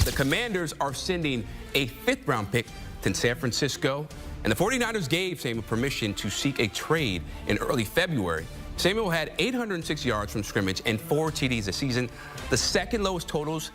the Commanders are sending a 5th-round pick to San Francisco, and the 49ers gave Samuel permission to seek a trade in early February. Samuel had 806 yards from scrimmage and 4 TDs this season, the second lowest totals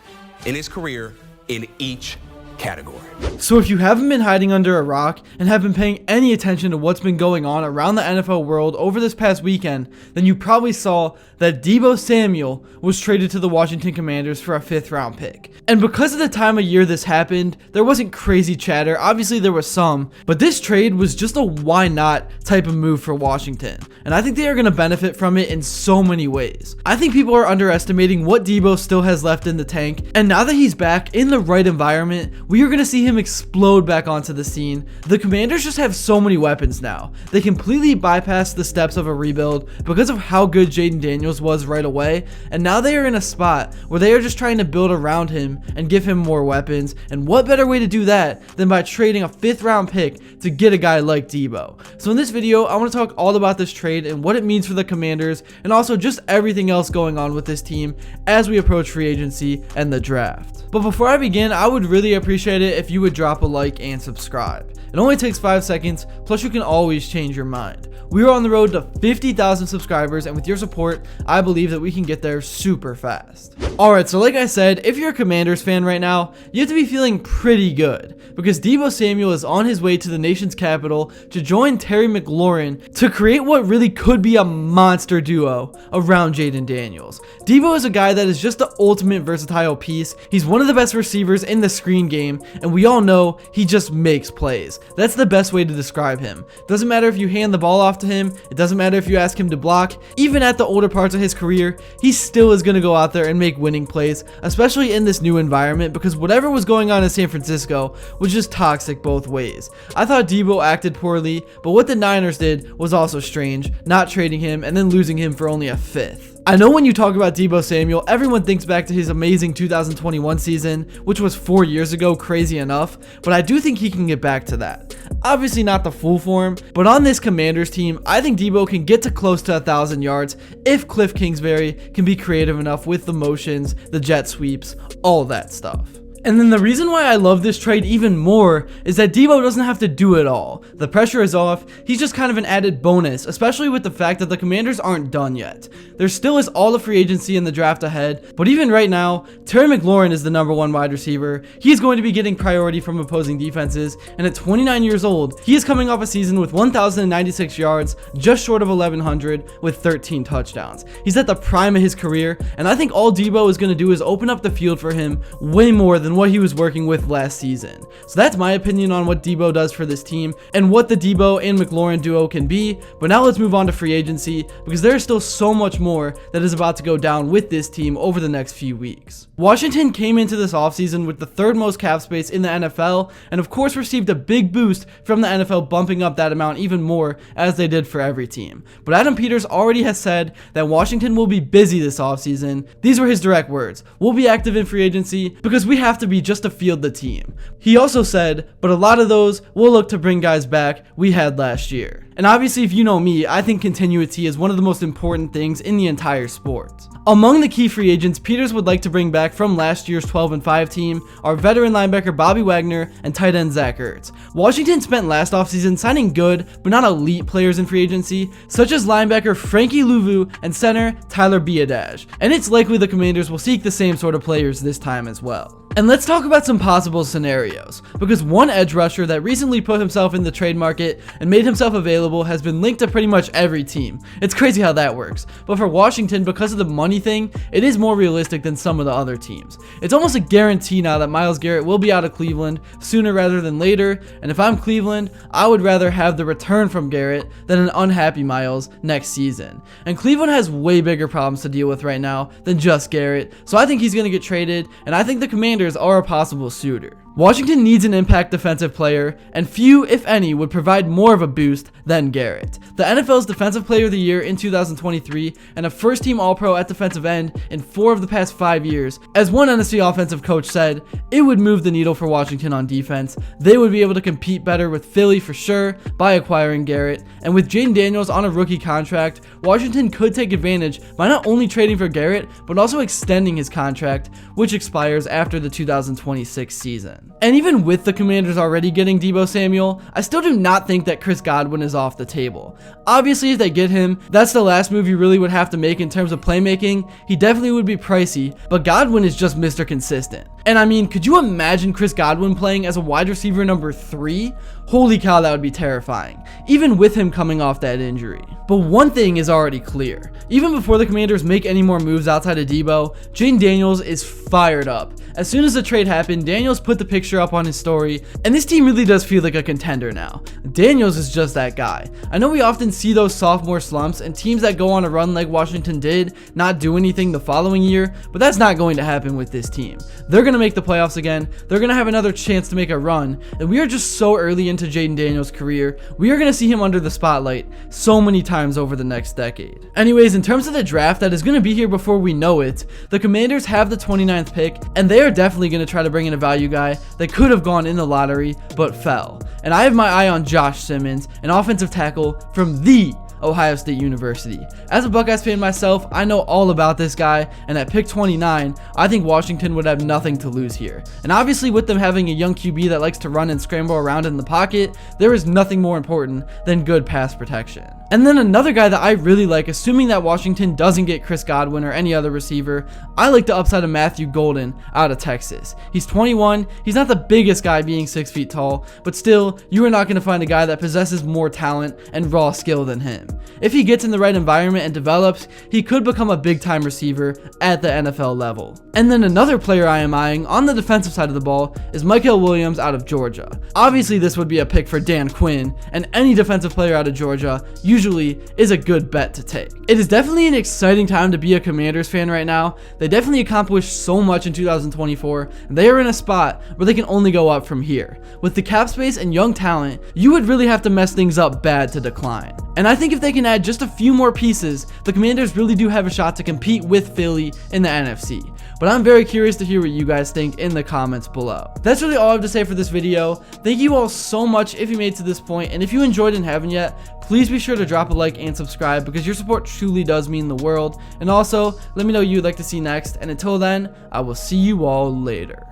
in his career in each category. So if you haven't been hiding under a rock and have been paying any attention to what's been going on around the NFL world over this past weekend, then you probably saw that Deebo Samuel was traded to the Washington Commanders for a 5th-round pick. And because of the time of year this happened, there wasn't crazy chatter. Obviously there was some, but this trade was just a why not type of move for Washington. And I think they are going to benefit from it in so many ways. I think people are underestimating what Deebo still has left in the tank, and now that he's back in the right environment, we are going to see him explode back onto the scene. The Commanders just have so many weapons now. They completely bypassed the steps of a rebuild because of how good Jayden Daniels was right away, and now they are in a spot where they are just trying to build around him and give him more weapons, and what better way to do that than by trading a 5th-round pick to get a guy like Deebo. So in this video, I want to talk all about this trade and what it means for the Commanders, and also just everything else going on with this team as we approach free agency and the draft. But before I begin, I would really appreciate it if you would drop a like and subscribe. It only takes 5 seconds, plus you can always change your mind. We are on the road to 50,000 subscribers, and with your support, I believe that we can get there super fast. Alright, so like I said, if you're a Commanders fan right now, you have to be feeling pretty good, because Deebo Samuel is on his way to the nation's capital to join Terry McLaurin to create what really could be a monster duo around Jayden Daniels. Deebo is a guy that is just the ultimate versatile piece. He's one of the best receivers in the screen game, and we all know he just makes plays. That's the best way to describe him. Doesn't matter if you hand the ball off to him, it doesn't matter if you ask him to block. Even at the older parts of his career, he still is going to go out there and make winning plays, especially in this new environment, because whatever was going on in San Francisco was just toxic both ways. I thought Deebo acted poorly, but what the Niners did was also strange, not trading him and then losing him for only a 5th. I know when you talk about Deebo Samuel, everyone thinks back to his amazing 2021 season, which was 4 years ago, crazy enough, but I do think he can get back to that. Obviously not the full form, but on this Commanders team, I think Deebo can get to close to 1,000 yards if Cliff Kingsbury can be creative enough with the motions, the jet sweeps, all that stuff. And then the reason why I love this trade even more is that Deebo doesn't have to do it all. The pressure is off, he's just kind of an added bonus, especially with the fact that the Commanders aren't done yet. There still is all the free agency in the draft ahead, but even right now, Terry McLaurin is the #1 wide receiver. He's going to be getting priority from opposing defenses, and at 29 years old, he is coming off a season with 1,096 yards, just short of 1,100, with 13 touchdowns. He's at the prime of his career, and I think all Deebo is going to do is open up the field for him way more than what he was working with last season. So that's my opinion on what Deebo does for this team and what the Deebo and McLaurin duo can be. But now let's move on to free agency, because there is still so much more that is about to go down with this team over the next few weeks. Washington came into this offseason with the 3rd most cap space in the NFL, and of course received a big boost from the NFL bumping up that amount even more, as they did for every team. But Adam Peters already has said that Washington will be busy this offseason. These were his direct words: "We'll be active in free agency because we have to be just to field the team." He also said, "But a lot of those will look to bring guys back we had last year." And obviously, if you know me, I think continuity is one of the most important things in the entire sport. Among the key free agents Peters would like to bring back from last year's 12-5 team are veteran linebacker Bobby Wagner and tight end Zach Ertz. Washington spent last offseason signing good but not elite players in free agency, such as linebacker Frankie Louvu and center Tyler Biadasz, and it's likely the Commanders will seek the same sort of players this time as well. And let's talk about some possible scenarios, because one edge rusher that recently put himself in the trade market and made himself available has been linked to pretty much every team. It's crazy how that works, but for Washington, because of the money thing, it is more realistic than some of the other teams. It's almost a guarantee now that Myles Garrett will be out of Cleveland sooner rather than later, and if I'm Cleveland, I would rather have the return from Garrett than an unhappy Myles next season. And Cleveland has way bigger problems to deal with right now than just Garrett, so I think he's going to get traded, and I think the Commanders are a possible suitor. Washington needs an impact defensive player, and few, if any, would provide more of a boost than Garrett. The NFL's Defensive Player of the Year in 2023 and a first-team All-Pro at defensive end in 4 of the past 5 years. As one NFC offensive coach said, it would move the needle for Washington on defense. They would be able to compete better with Philly for sure by acquiring Garrett, and with Jayden Daniels on a rookie contract, Washington could take advantage by not only trading for Garrett, but also extending his contract, which expires after the the 2026 season. And even with the Commanders already getting Deebo Samuel, I still do not think that Chris Godwin is off the table. Obviously, if they get him, that's the last move you really would have to make in terms of playmaking. He definitely would be pricey, but Godwin is just Mr. Consistent. And I mean, could you imagine Chris Godwin playing as a wide receiver number 3? Holy cow, that would be terrifying, even with him coming off that injury. But one thing is already clear. Even before the Commanders make any more moves outside of Deebo, Jayden Daniels is fired up. As soon as the trade happened, Daniels put the picture up on his story, and this team really does feel like a contender now. Daniels is just that guy. I know we often see those sophomore slumps and teams that go on a run like Washington did not do anything the following year, but that's not going to happen with this team. They're going to make the playoffs again, they're going to have another chance to make a run, and we are just so early into Jayden Daniels' career, we are going to see him under the spotlight so many times over the next decade. Anyways, in terms of the draft that is going to be here before we know it, the Commanders have the 29th pick, and they are definitely going to try to bring in a value guy that could have gone in the lottery, but fell. And I have my eye on Josh Simmons, an offensive tackle from the Ohio State University. As a Buckeyes fan myself, I know all about this guy, and at pick 29, I think Washington would have nothing to lose here. And obviously with them having a young QB that likes to run and scramble around in the pocket, there is nothing more important than good pass protection. And then another guy that I really like, assuming that Washington doesn't get Chris Godwin or any other receiver, I like the upside of Matthew Golden out of Texas. He's 21, he's not the biggest guy being 6 feet tall, but still, you are not going to find a guy that possesses more talent and raw skill than him. If he gets in the right environment and develops, he could become a big time receiver at the NFL level. And then another player I am eyeing on the defensive side of the ball is Michael Williams out of Georgia. Obviously this would be a pick for Dan Quinn, and any defensive player out of Georgia usually is a good bet to take. It is definitely an exciting time to be a Commanders fan right now. They definitely accomplished so much in 2024, and they are in a spot where they can only go up from here. With the cap space and young talent, you would really have to mess things up bad to decline. And I think if they can add just a few more pieces, the Commanders really do have a shot to compete with Philly in the NFC. But I'm very curious to hear what you guys think in the comments below. That's really all I have to say for this video. Thank you all so much if you made it to this point, and if you enjoyed and haven't yet, please be sure to drop a like and subscribe because your support truly does mean the world. And also, let me know who you'd like to see next, and until then, I will see you all later.